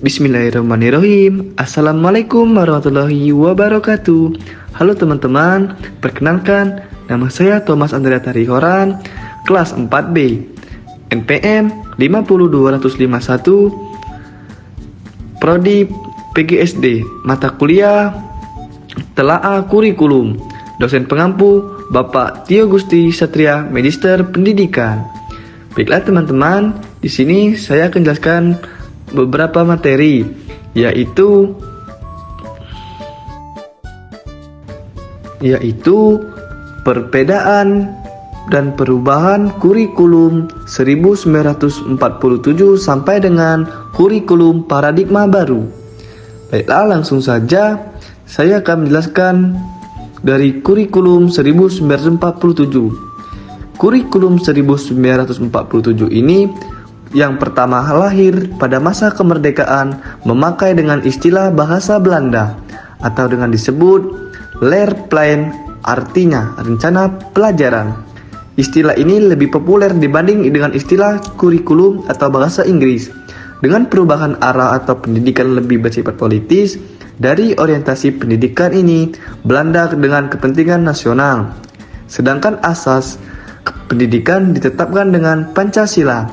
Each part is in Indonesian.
Bismillahirrahmanirrahim. Assalamualaikum warahmatullahi wabarakatuh. Halo teman-teman, perkenalkan nama saya Thomas Andrea Tarihoran, kelas 4B, NPM 50251, Prodi PGSD, mata kuliah Telaah Kurikulum. Dosen pengampu Bapak Tio Gusti Satria, Magister Pendidikan. Baiklah teman-teman, di sini saya akan jelaskan beberapa materi, yaitu perbedaan dan perubahan kurikulum 1947 sampai dengan kurikulum paradigma baru. Baiklah, langsung saja saya akan menjelaskan dari kurikulum 1947. Kurikulum 1947 ini yang pertama lahir pada masa kemerdekaan memakai dengan istilah bahasa Belanda atau dengan disebut Leerplan, artinya rencana pelajaran. Istilah ini lebih populer dibanding dengan istilah kurikulum atau bahasa Inggris. Dengan perubahan arah atau pendidikan lebih bersifat politis dari orientasi pendidikan ini, Belanda dengan kepentingan nasional. Sedangkan asas pendidikan ditetapkan dengan Pancasila.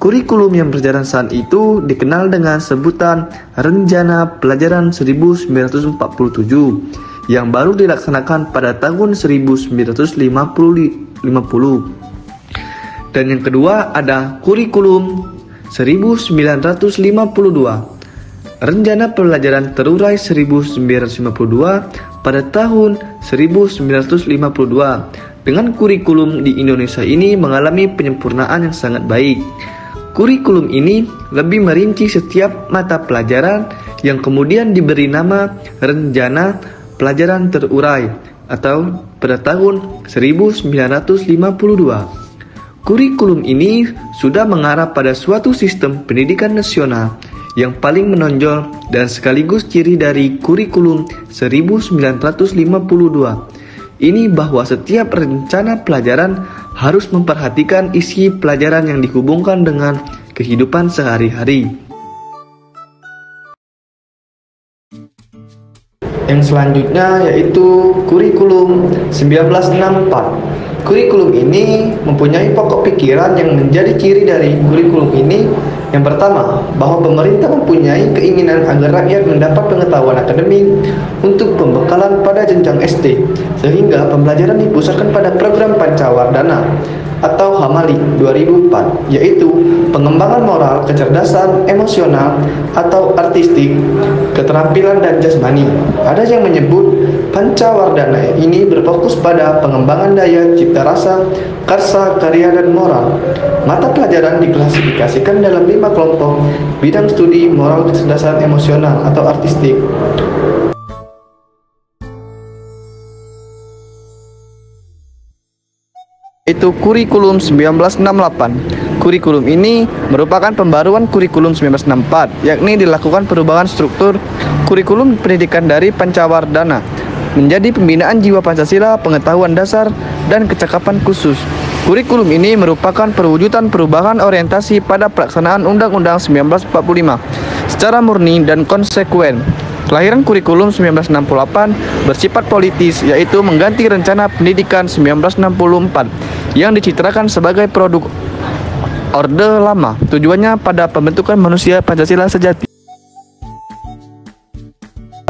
Kurikulum yang berjalan saat itu dikenal dengan sebutan Rencana Pelajaran 1947 yang baru dilaksanakan pada tahun 1950. Dan yang kedua ada Kurikulum 1952. Rencana Pelajaran Terurai 1952 pada tahun 1952. Dengan kurikulum di Indonesia ini mengalami penyempurnaan yang sangat baik. Kurikulum ini lebih merinci setiap mata pelajaran yang kemudian diberi nama Rencana Pelajaran Terurai atau pada tahun 1952. Kurikulum ini sudah mengarah pada suatu sistem pendidikan nasional yang paling menonjol dan sekaligus ciri dari kurikulum 1952. Ini bahwa setiap rencana pelajaran harus memperhatikan isi pelajaran yang dihubungkan dengan kehidupan sehari-hari. Yang selanjutnya yaitu Kurikulum 1964. Kurikulum ini mempunyai pokok pikiran yang menjadi ciri dari kurikulum ini. Yang pertama, bahwa pemerintah mempunyai keinginan agar rakyat mendapat pengetahuan akademik untuk pembekalan pada jenjang SD, sehingga pembelajaran dipusatkan pada program Pancawardhana atau Hamali 2004, yaitu pengembangan moral, kecerdasan emosional atau artistik, keterampilan dan jasmani. Ada yang menyebut Pancawardhana ini berfokus pada pengembangan daya cipta rasa, karsa, karya, dan moral. Mata pelajaran diklasifikasikan dalam 5 kelompok bidang studi moral, kecerdasan emosional atau artistik. Itu Kurikulum 1968. Kurikulum ini merupakan pembaruan Kurikulum 1964, yakni dilakukan perubahan struktur kurikulum pendidikan dari Pancawardhana menjadi pembinaan jiwa Pancasila, pengetahuan dasar, dan kecakapan khusus. Kurikulum ini merupakan perwujudan perubahan orientasi pada pelaksanaan Undang-Undang 1945 secara murni dan konsekuen. Kelahiran Kurikulum 1968 bersifat politis, yaitu mengganti Rencana Pendidikan 1964 yang dicitrakan sebagai produk Orde Lama. Tujuannya pada pembentukan manusia Pancasila sejati.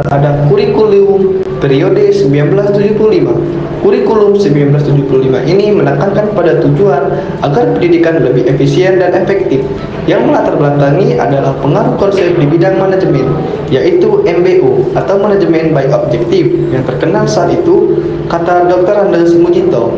Ada kurikulum periode 1975. Kurikulum 1975 ini menekankan pada tujuan agar pendidikan lebih efisien dan efektif. Yang melatar belakangi adalah pengaruh konsep di bidang manajemen, yaitu MBO atau manajemen by objektif yang terkenal saat itu, kata Dr. Andes Mujito.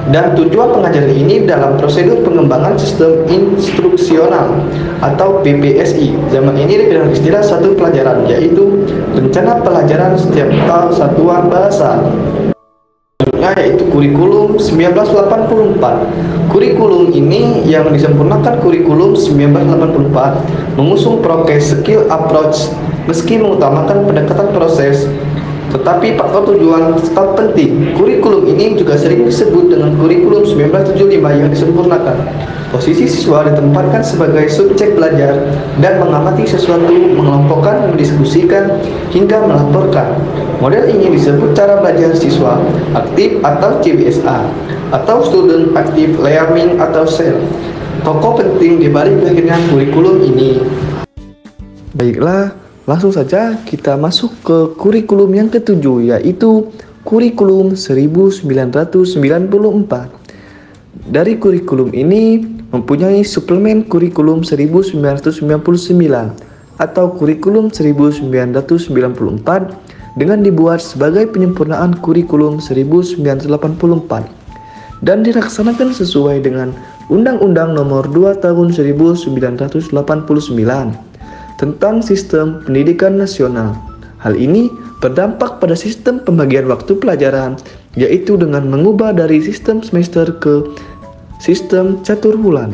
Dan tujuan pengajaran ini dalam prosedur pengembangan sistem instruksional atau PPSI. Zaman ini dikenal istilah satu pelajaran, yaitu rencana pelajaran setiap satuan bahasa. Selanjutnya yaitu Kurikulum 1984. Kurikulum ini yang disempurnakan Kurikulum 1984 mengusung prokes skill approach meski mengutamakan pendekatan proses Tetapi faktor tujuan tetap penting. Kurikulum ini juga sering disebut dengan kurikulum 1975 yang disempurnakan. Posisi siswa ditempatkan sebagai subjek belajar dan mengamati sesuatu, mengelompokkan, mendiskusikan, hingga melaporkan. Model ini disebut cara belajar siswa aktif atau CBSA, atau Student Active Learning atau SEL. Tokoh penting di balik lahirnya kurikulum ini. Baiklah, langsung saja kita masuk ke kurikulum yang ketujuh, yaitu kurikulum 1994. Dari kurikulum ini mempunyai suplemen kurikulum 1999 atau kurikulum 1994 dengan dibuat sebagai penyempurnaan kurikulum 1984 dan dilaksanakan sesuai dengan Undang-Undang Nomor 2 Tahun 1989 tentang Sistem Pendidikan Nasional. Hal ini berdampak pada sistem pembagian waktu pelajaran, yaitu dengan mengubah dari sistem semester ke sistem catur bulan.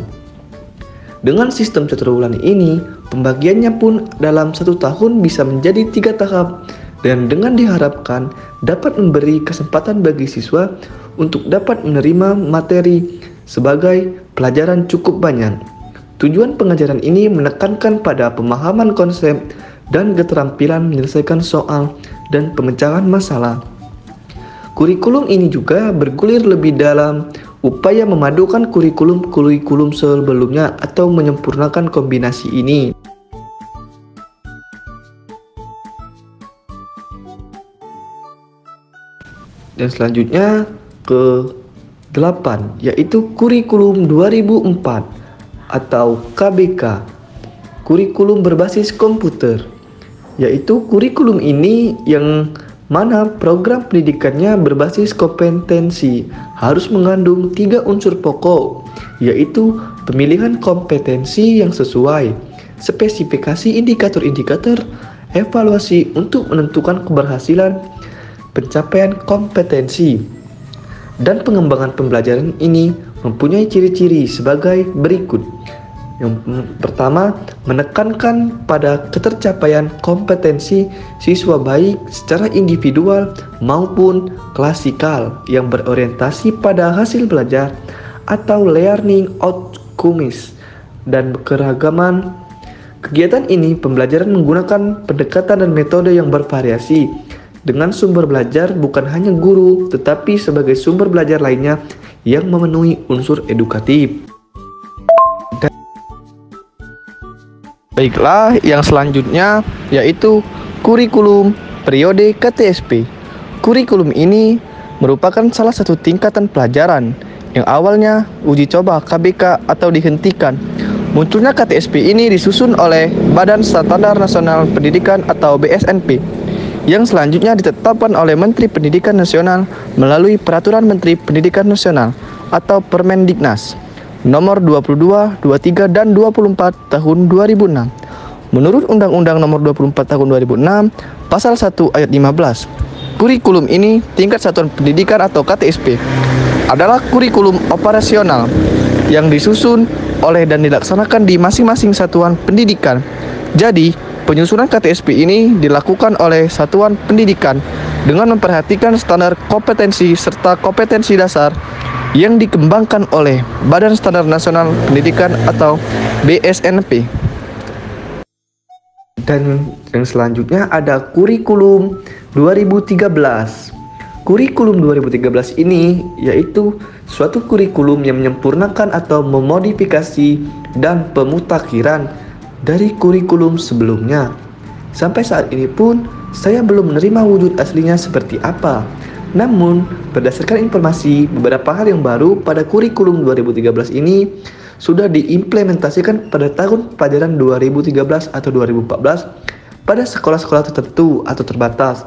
Dengan sistem catur bulan ini, pembagiannya pun dalam 1 tahun bisa menjadi 3 tahap, dan dengan diharapkan dapat memberi kesempatan bagi siswa untuk dapat menerima materi sebagai pelajaran cukup banyak. Tujuan pengajaran ini menekankan pada pemahaman konsep dan keterampilan menyelesaikan soal dan pemecahan masalah. Kurikulum ini juga bergulir lebih dalam upaya memadukan kurikulum sebelumnya atau menyempurnakan kombinasi ini. Dan selanjutnya ke 8, yaitu kurikulum 2004 atau KBK, kurikulum berbasis komputer, yaitu kurikulum ini yang mana program pendidikannya berbasis kompetensi harus mengandung 3 unsur pokok, yaitu pemilihan kompetensi yang sesuai, spesifikasi indikator-indikator, evaluasi untuk menentukan keberhasilan pencapaian kompetensi, dan pengembangan pembelajaran ini mempunyai ciri-ciri sebagai berikut. Yang pertama, menekankan pada ketercapaian kompetensi siswa baik secara individual maupun klasikal yang berorientasi pada hasil belajar atau learning outcomes dan keragaman. Kegiatan ini pembelajaran menggunakan pendekatan dan metode yang bervariasi dengan sumber belajar bukan hanya guru tetapi sebagai sumber belajar lainnya yang memenuhi unsur edukatif. Baiklah, yang selanjutnya yaitu kurikulum periode KTSP. Kurikulum ini merupakan salah satu tingkatan pelajaran yang awalnya uji coba KBK atau dihentikan. Munculnya KTSP ini disusun oleh Badan Standar Nasional Pendidikan atau BSNP, yang selanjutnya ditetapkan oleh Menteri Pendidikan Nasional melalui Peraturan Menteri Pendidikan Nasional atau Permendiknas nomor 22, 23, dan 24 tahun 2006. Menurut Undang-Undang nomor 24 tahun 2006, pasal 1 ayat 15, kurikulum ini tingkat satuan pendidikan atau KTSP adalah kurikulum operasional yang disusun oleh dan dilaksanakan di masing-masing satuan pendidikan. Jadi, penyusunan KTSP ini dilakukan oleh satuan pendidikan dengan memperhatikan standar kompetensi serta kompetensi dasar yang dikembangkan oleh Badan Standar Nasional Pendidikan atau BSNP. Dan yang selanjutnya ada kurikulum 2013. Kurikulum 2013 ini yaitu suatu kurikulum yang menyempurnakan atau memodifikasi dan pemutakhiran dari kurikulum sebelumnya. Sampai saat ini pun saya belum menerima wujud aslinya seperti apa. Namun, berdasarkan informasi beberapa hal yang baru pada kurikulum 2013 ini sudah diimplementasikan pada tahun pelajaran 2013 atau 2014 pada sekolah-sekolah tertentu atau terbatas.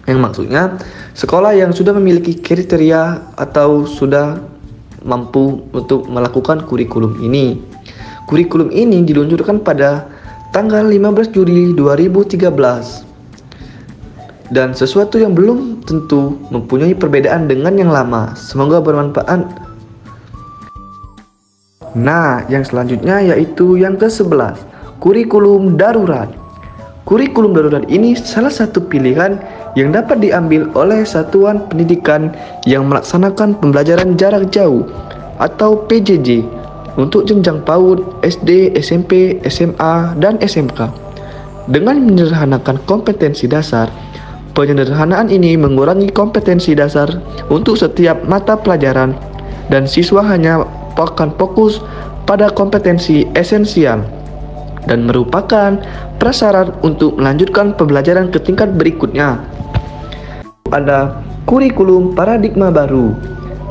Yang maksudnya, sekolah yang sudah memiliki kriteria atau sudah mampu untuk melakukan kurikulum ini. Kurikulum ini diluncurkan pada tanggal 15 Juli 2013. Dan sesuatu yang belum tentu mempunyai perbedaan dengan yang lama. Semoga bermanfaat. Nah, yang selanjutnya yaitu yang ke-11, kurikulum darurat. Kurikulum darurat ini salah satu pilihan yang dapat diambil oleh satuan pendidikan yang melaksanakan pembelajaran jarak jauh atau PJJ untuk jenjang PAUD, SD, SMP, SMA, dan SMK. Dengan menyederhanakan kompetensi dasar, penyederhanaan ini mengurangi kompetensi dasar untuk setiap mata pelajaran dan siswa hanya akan fokus pada kompetensi esensial dan merupakan prasyarat untuk melanjutkan pembelajaran ke tingkat berikutnya. Ada kurikulum paradigma baru.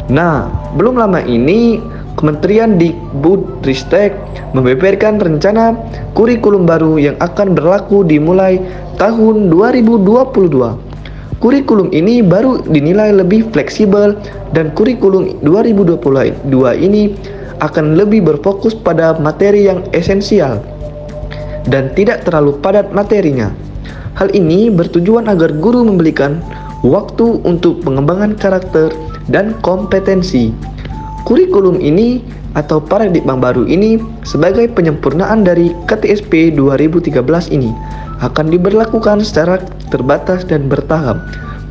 Nah, belum lama ini Kementerian Dikbudristek membeberkan rencana kurikulum baru yang akan berlaku dimulai tahun 2022. Kurikulum ini baru dinilai lebih fleksibel dan kurikulum 2022 ini akan lebih berfokus pada materi yang esensial dan tidak terlalu padat materinya. Hal ini bertujuan agar guru memberikan waktu untuk pengembangan karakter dan kompetensi. Kurikulum ini atau paradigma baru ini sebagai penyempurnaan dari KTSP 2013 ini akan diberlakukan secara terbatas dan bertahap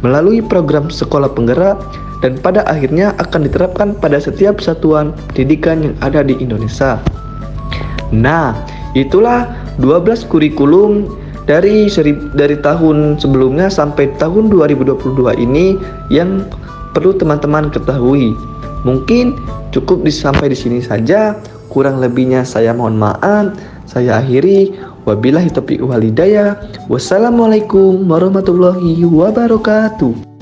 melalui program sekolah penggerak dan pada akhirnya akan diterapkan pada setiap satuan pendidikan yang ada di Indonesia. Nah, itulah 12 kurikulum dari tahun sebelumnya sampai tahun 2022 ini yang perlu teman-teman ketahui. Mungkin cukup sampai di sini saja. Kurang lebihnya saya mohon maaf. Saya akhiri. Wabillahi taufiq wal hidayah. Wassalamualaikum warahmatullahi wabarakatuh.